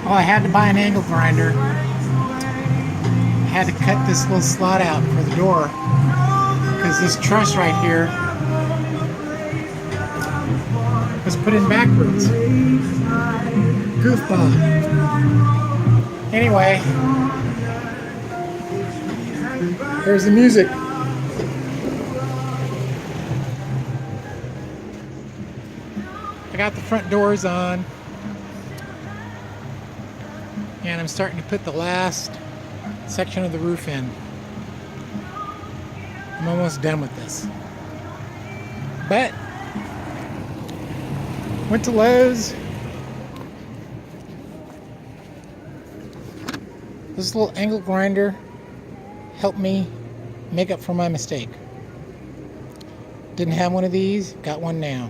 Oh, I had to buy an angle grinder. I had to cut this little slot out for the door because this truss right here was put in backwards. Goofball. Anyway, there's the music. I got the front doors on, and I'm starting to put the last section of the roof in. I'm almost done with this. But went to Lowe's. This little angle grinder helped me make up for my mistake. Didn't have one of these, got one now.